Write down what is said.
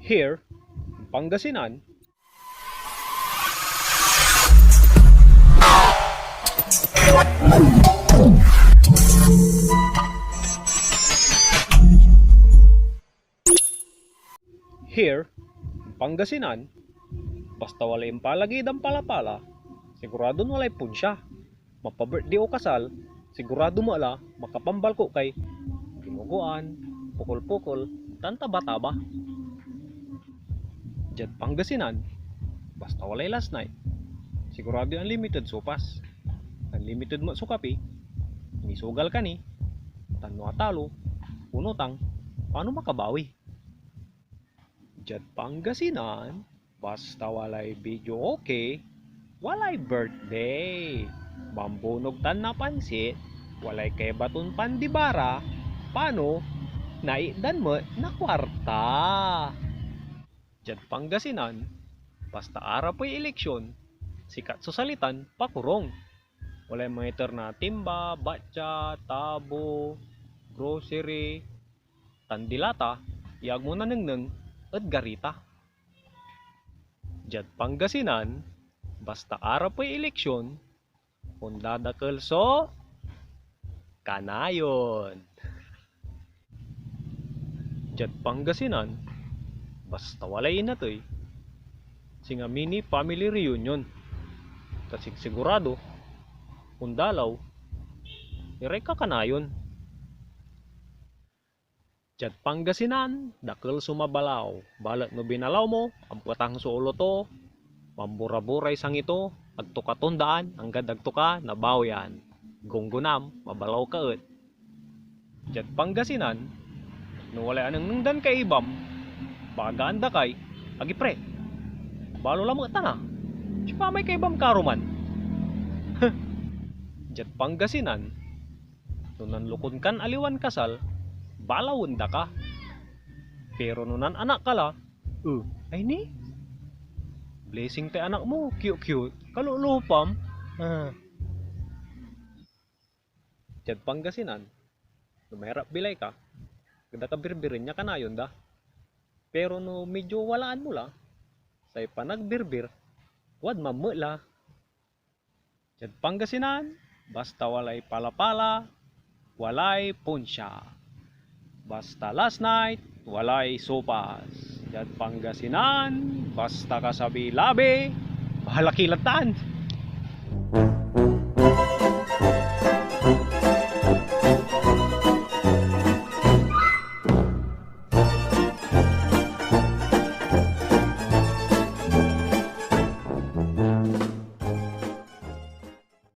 Here, Pangasinan. Here, Pangasinan, basta walay impalagid ang palapala, sigurado walay punsya. Mapa-birthday o kasal, sigurado mo ala makapambal ko kay ginuguan, pukol-pukol, tantaba-taba. Diyan Pangasinan, basta walay last night, sigurado unlimited sopas, unlimited mo sukapi, nisugal ka ni, tanwa talo, unotang, paano makabawi? Diyan Pangasinan, basta walay video okay, walay birthday. Mambunog tan na pansit, walay kay baton pandibara, paano? Naidan mo na kwarta. Diyan Pangasinan, basta ara po'y eleksyon, sikat susalitan, pakurong. Walay mga na timba, batya, tabo, grocery, tandilata, iyag mo na nengneng, at garita. Diyan Pangasinan, basta ara po'y eleksyon, kung dadakil so, kanayon. Diyan Pangasinan, basta walay na to'y, singa mini family reunion. Kasi sigurado, kung dalaw, iray ka kanayon. Diyan Pangasinan, dakil sumabalaw, balat no binalaw mo, ang patang suolo to, pambura-buray sang ito, agtukatundaan, hanggang agtuka, nabaw yan. Gunggunam, mabalaw ka et. Diyan Pangasinan, no wala anang nungdan kay ibam, bagaan da kay, agi pre, balo lamang na, siya may kay ibam karuman. Diyan Pangasinan, nunan lukon kan aliwan kasal, balawon da ka. Pero nunan anak kala, ay ni, blessing te anak mo, cute-cute, kalulupam. Diyan Pangasinan, lumayarap bilay ka, ganda ka birbirin niya kanayon da. Pero no medyo walaan mo la, say panagbirbir, wad mamela. Diyan Pangasinan, basta walay palapala, walay punsya. Basta last night, walay sopas. Diyan Pangasinan, basta kasabi labi, bahala kilatan.